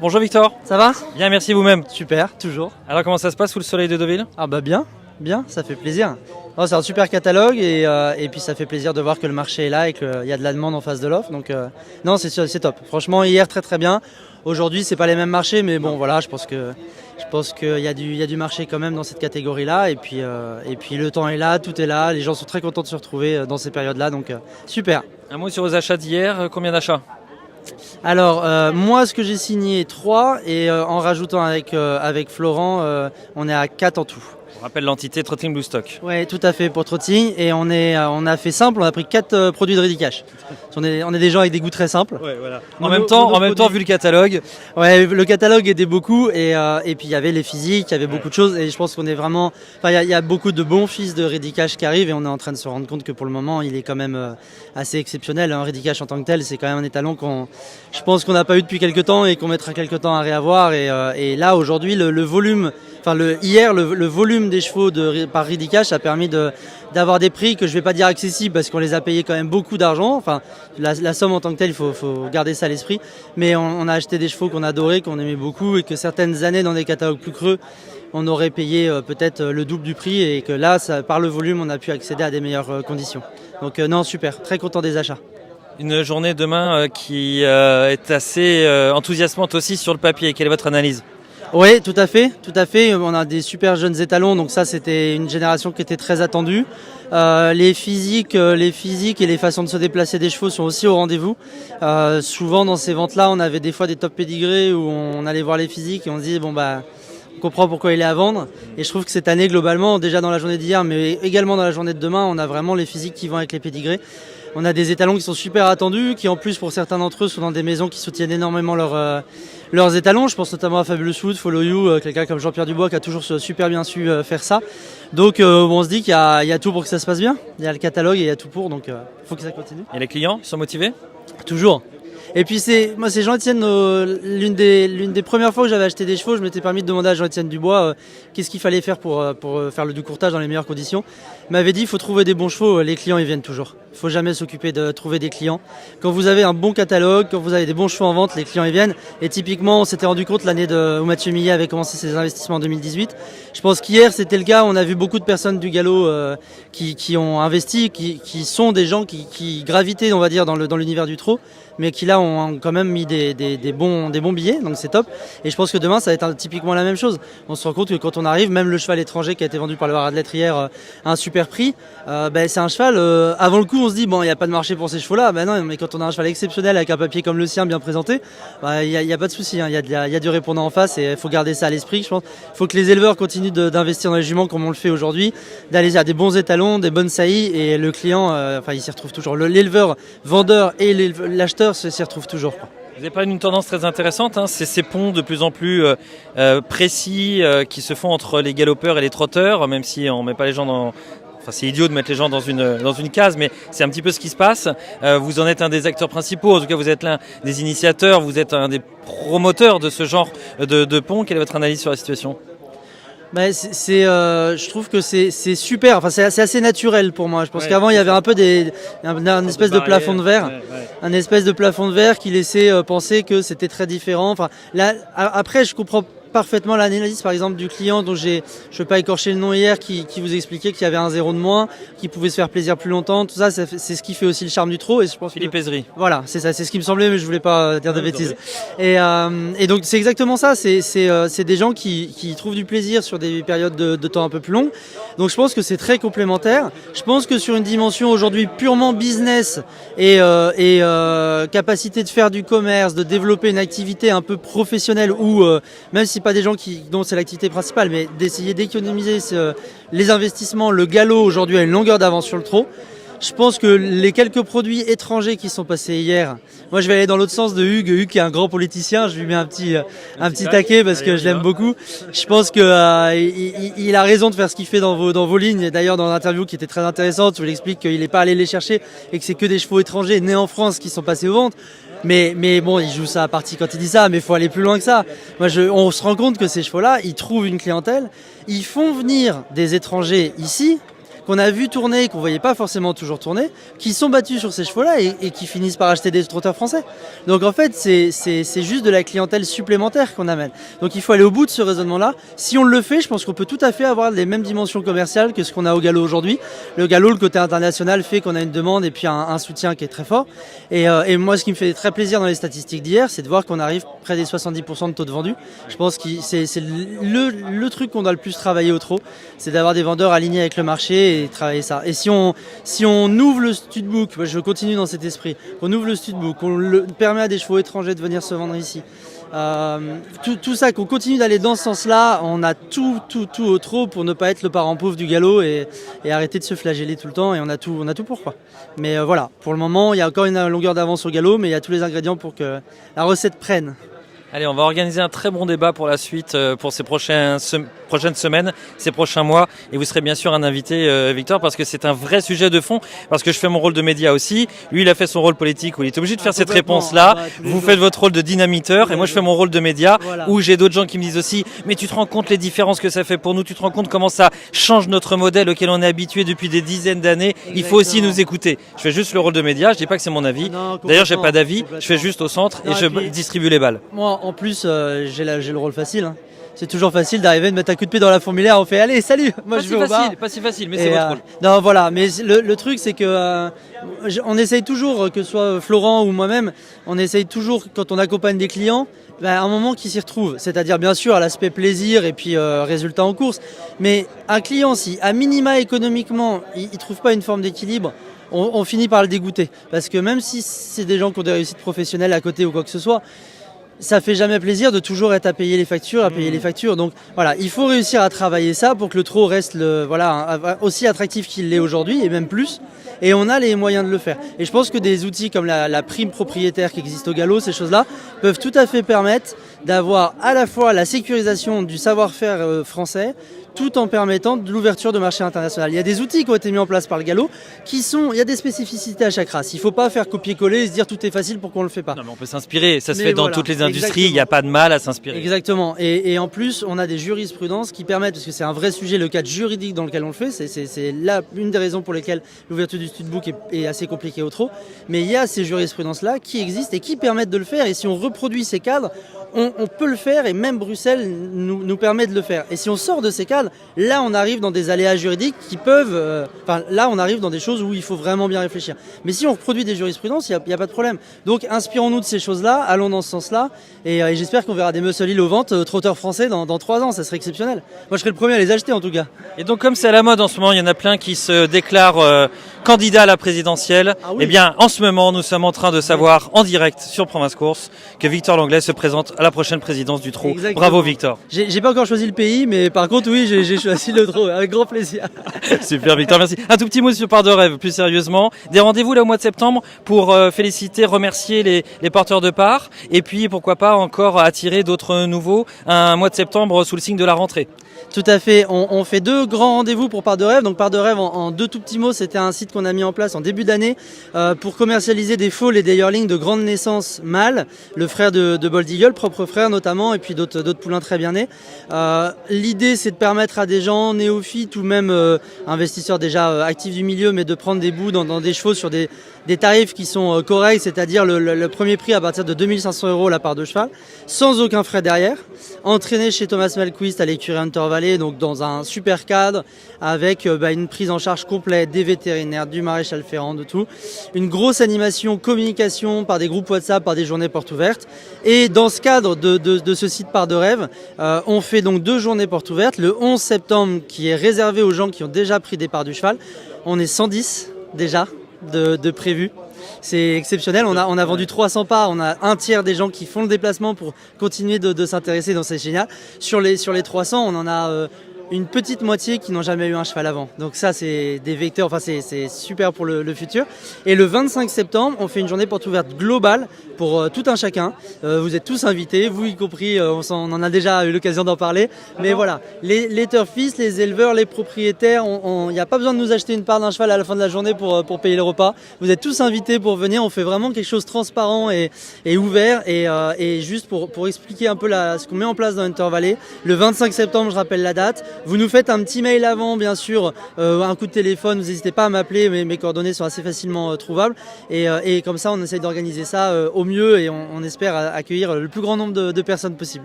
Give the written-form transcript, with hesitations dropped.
Bonjour Victor. Ça va? Bien, merci vous-même. Super, toujours. Alors comment ça se passe sous le soleil de Deauville? Ah bah bien, ça fait plaisir. Oh, c'est un super catalogue et puis ça fait plaisir de voir que le marché est là et qu'il y a de la demande en face de l'offre. Donc non, c'est top. Franchement, hier très bien. Aujourd'hui, c'est pas les mêmes marchés, mais bon voilà, je pense qu'il y a du marché quand même dans cette catégorie-là. Et puis le temps est là, tout est là. Les gens sont très contents de se retrouver dans ces périodes-là, donc super. Un mot sur vos achats d'hier, combien d'achats? Alors moi, ce que j'ai signé 3 et en rajoutant avec Florent, on est à 4 en tout. On rappelle l'entité Trotting Blue Stock. Oui, tout à fait, pour Trotting. Et on a fait simple, on a pris 4 produits de Ready Cash. On est des gens avec des goûts très simples. Ouais, voilà. En même temps, vu le catalogue. Ouais, le catalogue aidait beaucoup et puis il y avait les physiques, il y avait beaucoup de choses et je pense qu'on est vraiment. Enfin, il y a beaucoup de bons fils de Ready Cash qui arrivent et on est en train de se rendre compte que pour le moment, il est quand même assez exceptionnel. Ready Cash en tant que tel, c'est quand même un étalon je pense qu'on n'a pas eu depuis quelques temps et qu'on mettra quelques temps à réavoir. Et là, aujourd'hui, le volume. Enfin, hier, le volume des chevaux par Ready Cash a permis d'avoir des prix que je ne vais pas dire accessibles parce qu'on les a payés quand même beaucoup d'argent. Enfin, la somme en tant que telle, il faut garder ça à l'esprit. Mais on a acheté des chevaux qu'on adorait, qu'on aimait beaucoup et que certaines années dans des catalogues plus creux, on aurait payé peut-être le double du prix et que là, par le volume, on a pu accéder à des meilleures conditions. Donc non, super, très content des achats. Une journée demain qui est assez enthousiasmante aussi sur le papier. Quelle est votre analyse? Oui, tout à fait. On a des super jeunes étalons, donc ça c'était une génération qui était très attendue. Les physiques et les façons de se déplacer des chevaux sont aussi au rendez-vous. Souvent dans ces ventes-là, on avait des fois des top pédigrés où on allait voir les physiques et on se dit bon bah on comprend pourquoi il est à vendre. Et je trouve que cette année globalement, déjà dans la journée d'hier, mais également dans la journée de demain, on a vraiment les physiques qui vont avec les pédigrés. On a des étalons qui sont super attendus, qui en plus pour certains d'entre eux sont dans des maisons qui soutiennent énormément leurs étalons. Je pense notamment à Fabulous Food, Follow You, quelqu'un comme Jean-Pierre Dubois qui a toujours super bien su faire ça. Donc on se dit qu'il y a tout pour que ça se passe bien. Il y a le catalogue et il y a tout pour, donc il faut que ça continue. Et les clients, ils sont motivés? Toujours. Et puis c'est Jean-Étienne, l'une des premières fois que j'avais acheté des chevaux, je m'étais permis de demander à Jean-Étienne Dubois qu'est-ce qu'il fallait faire pour faire du courtage dans les meilleures conditions. Il m'avait dit il faut trouver des bons chevaux, les clients ils viennent toujours. Il ne faut jamais s'occuper de trouver des clients. Quand vous avez un bon catalogue, quand vous avez des bons chevaux en vente, les clients ils viennent. Et typiquement, on s'était rendu compte l'année où Mathieu Millet avait commencé ses investissements en 2018. Je pense qu'hier c'était le cas, on a vu beaucoup de personnes du galop qui ont investi, qui sont des gens qui gravitaient on va dire dans l'univers du trot, mais qui là ont quand même mis des bons billets, donc c'est top. Et je pense que demain ça va être typiquement la même chose. On se rend compte que quand on arrive, même le cheval étranger qui a été vendu par le Haras de Lettres hier à un super prix, c'est un cheval, avant le coup on se dit bon il n'y a pas de marché pour ces chevaux là, non, mais quand on a un cheval exceptionnel avec un papier comme le sien bien présenté, il n'y a pas de souci, il y a du répondant en face et il faut garder ça à l'esprit. Je pense il faut que les éleveurs continuent d'investir dans les juments comme on le fait aujourd'hui, d'aller à des bons étalons, des bonnes saillies et le client, il s'y retrouve toujours. L'éleveur, vendeur et l'acheteur s'y retrouve toujours. Vous avez parlé d'une tendance très intéressante, c'est ces ponts de plus en plus précis qui se font entre les galopeurs et les trotteurs, même si on ne met pas les gens dans... Enfin, c'est idiot de mettre les gens dans une case, mais c'est un petit peu ce qui se passe. Vous en êtes un des acteurs principaux, en tout cas vous êtes l'un des initiateurs, vous êtes un des promoteurs de ce genre de pont. Quelle est votre analyse sur la situation ? Je trouve que c'est super, enfin c'est assez naturel pour moi. Je pense qu'avant il y avait un peu un espèce de plafond de verre, un espèce de plafond de verre qui laissait penser que c'était très différent. Enfin là, après je comprends parfaitement l'analyse par exemple du client dont je ne vais pas écorcher le nom hier qui vous expliquait qu'il y avait un zéro de moins, qui pouvait se faire plaisir plus longtemps, tout ça c'est ce qui fait aussi le charme du trot. Et je pense Philippe Ezri. Voilà, c'est ça, c'est ce qui me semblait mais je voulais pas dire de bêtises. Et donc c'est exactement ça, c'est des gens qui trouvent du plaisir sur des périodes de temps un peu plus longues. Donc je pense que c'est très complémentaire. Je pense que sur une dimension aujourd'hui purement business et capacité de faire du commerce, de développer une activité un peu professionnelle ou même si pas des gens dont c'est l'activité principale, mais d'essayer d'économiser les investissements, le galop aujourd'hui a une longueur d'avance sur le trot. Je pense que les quelques produits étrangers qui sont passés hier, moi je vais aller dans l'autre sens de Hugues qui est un grand politicien, je lui mets un petit taquet parce que je l'aime beaucoup. Je pense que il a raison de faire ce qu'il fait dans vos lignes. Et d'ailleurs dans l'interview qui était très intéressante, où il explique qu'il n'est pas allé les chercher et que c'est que des chevaux étrangers nés en France qui sont passés aux ventes. Mais bon, il joue ça à partie quand il dit ça, mais il faut aller plus loin que ça. On se rend compte que ces chevaux-là, ils trouvent une clientèle, ils font venir des étrangers ici. qu'on a vu tourner et qu'on voyait pas forcément toujours tourner, qui sont battus sur ces chevaux-là et qui finissent par acheter des trotteurs français. Donc en fait, c'est juste de la clientèle supplémentaire qu'on amène. Donc il faut aller au bout de ce raisonnement-là. Si on le fait, je pense qu'on peut tout à fait avoir les mêmes dimensions commerciales que ce qu'on a au galop aujourd'hui. Le galop, le côté international fait qu'on a une demande et puis un soutien qui est très fort. Et moi, ce qui me fait très plaisir dans les statistiques d'hier, c'est de voir qu'on arrive près des 70% de taux de vendus. Je pense que c'est le truc qu'on doit le plus travailler au trot, c'est d'avoir des vendeurs alignés avec le marché et travailler ça. Et si on ouvre le studbook, je continue dans cet esprit, on ouvre le studbook, on permet à des chevaux étrangers de venir se vendre ici. Tout ça, qu'on continue d'aller dans ce sens-là, on a tout au trot pour ne pas être le parent pauvre du galop et arrêter de se flageller tout le temps, et on a tout pour quoi. Mais voilà, pour le moment, il y a encore une longueur d'avance au galop, mais il y a tous les ingrédients pour que la recette prenne. Allez, on va organiser un très bon débat pour la suite, pour ces prochaines semaines, ces prochains mois. Et vous serez bien sûr un invité, Victor, parce que c'est un vrai sujet de fond. Parce que je fais mon rôle de média aussi. Lui, il a fait son rôle politique où il est obligé de faire cette réponse-là. Vous faites votre rôle de dynamiteur et moi, je fais mon rôle de média où j'ai d'autres gens qui me disent aussi « Mais tu te rends compte les différences que ça fait pour nous? Tu te rends compte comment ça change notre modèle auquel on est habitué depuis des dizaines d'années? Il faut aussi nous écouter. » Je fais juste le rôle de média. Je dis pas que c'est mon avis. D'ailleurs, j'ai pas d'avis. Je fais juste au centre et je distribue les balles. Moi, en plus, j'ai le rôle facile. Hein. C'est toujours facile d'arriver, de mettre un coup de pied dans la fourmilière, on fait allez, salut, moi je vais au bar. Pas si facile, mais c'est votre rôle. Non, voilà, mais le truc c'est que on essaye toujours, que ce soit Florent ou moi-même, on essaye toujours quand on accompagne des clients, à un moment qu'ils s'y retrouvent. C'est-à-dire bien sûr à l'aspect plaisir et puis résultat en course. Mais un client, si à minima économiquement, il trouve pas une forme d'équilibre, on finit par le dégoûter. Parce que même si c'est des gens qui ont des réussites professionnelles à côté ou quoi que ce soit, ça fait jamais plaisir de toujours être à payer les factures, Donc voilà, il faut réussir à travailler ça pour que le trot reste aussi attractif qu'il l'est aujourd'hui et même plus. Et on a les moyens de le faire. Et je pense que des outils comme la prime propriétaire qui existe au galop, ces choses-là, peuvent tout à fait permettre d'avoir à la fois la sécurisation du savoir-faire français, tout en permettant de l'ouverture de marché international. Il y a des outils qui ont été mis en place par le galop il y a des spécificités à chaque race. Il ne faut pas faire copier-coller et se dire tout est facile pour qu'on ne le fait pas. Non, mais on peut s'inspirer, ça se fait dans toutes les industries, il n'y a pas de mal à s'inspirer. Exactement, et en plus on a des jurisprudences qui permettent, parce que c'est un vrai sujet, le cadre juridique dans lequel on le fait, c'est là une des raisons pour lesquelles l'ouverture du studbook est assez compliquée au trot, mais il y a ces jurisprudences-là qui existent et qui permettent de le faire, et si on reproduit ces cadres, on peut le faire, et même Bruxelles nous permet de le faire. Et si on sort de ces cadres, là on arrive dans des aléas juridiques qui peuvent... là on arrive dans des choses où il faut vraiment bien réfléchir. Mais si on reproduit des jurisprudences, il n'y a pas de problème. Donc inspirons-nous de ces choses-là, allons dans ce sens-là, et j'espère qu'on verra des Muscle Hill aux ventes, trotteurs français dans 3 ans, ça serait exceptionnel. Moi je serais le premier à les acheter en tout cas. Et donc comme c'est à la mode en ce moment, il y en a plein qui se déclarent candidats à la présidentielle. Ah oui. Eh bien en ce moment, nous sommes en train de savoir en direct sur Province Course que Victor Langlais se présente à la prochaine présidence du trot. Exactement. Bravo Victor. J'ai pas encore choisi le pays, mais par contre oui, j'ai choisi le trot, avec grand plaisir. Super Victor, merci. Un tout petit mot sur Part de Rêve, plus sérieusement. Des rendez-vous là au mois de septembre pour féliciter, remercier les porteurs de parts, et puis pourquoi pas encore attirer d'autres nouveaux, un mois de septembre sous le signe de la rentrée. Tout à fait, on fait 2 grands rendez-vous pour Part de Rêve. Donc Part de Rêve, en 2 tout petits mots, c'était un site qu'on a mis en place en début d'année pour commercialiser des foals et des yearlings de grande naissance mâles, le frère de Bold Eagle, propre frère notamment, et puis d'autres poulains très bien nés. L'idée, c'est de permettre à des gens néophytes ou même investisseurs déjà actifs du milieu, mais de prendre des bouts dans des chevaux sur des tarifs qui sont corrects, c'est-à-dire le premier prix à partir de 2500 € la part de cheval, sans aucun frais derrière, entraîné chez Thomas Malquist à l'écurie Hunter Valley, donc dans un super cadre, avec une prise en charge complète des vétérinaires, du maréchal Ferrand, de tout. Une grosse animation, communication par des groupes WhatsApp, par des journées portes ouvertes. Et dans ce cadre de ce site Part de Rêve, on fait donc 2 journées portes ouvertes. Le 11 septembre, qui est réservé aux gens qui ont déjà pris des parts du cheval. On est 110 déjà de prévus. C'est exceptionnel, on a vendu 300 parts, on a un tiers des gens qui font le déplacement pour continuer de s'intéresser, donc c'est génial. Sur les 300, on en a une petite moitié qui n'ont jamais eu un cheval avant. Donc ça, c'est des vecteurs, c'est super pour le futur. Et le 25 septembre, on fait une journée porte ouverte globale pour tout un chacun. Vous êtes tous invités, vous y compris, on en a déjà eu l'occasion d'en parler. Mais voilà, les turfistes, les éleveurs, les propriétaires, il n'y a pas besoin de nous acheter une part d'un cheval à la fin de la journée pour payer le repas. Vous êtes tous invités pour venir, on fait vraiment quelque chose de transparent et ouvert. Et juste pour expliquer un peu ce qu'on met en place dans Hunter Valley, le 25 septembre, je rappelle la date, Vous nous faites un petit mail avant, bien sûr, un coup de téléphone, vous n'hésitez pas à m'appeler, mes coordonnées sont assez facilement trouvables. Et comme ça, on essaye d'organiser ça au mieux et on espère accueillir le plus grand nombre de personnes possible.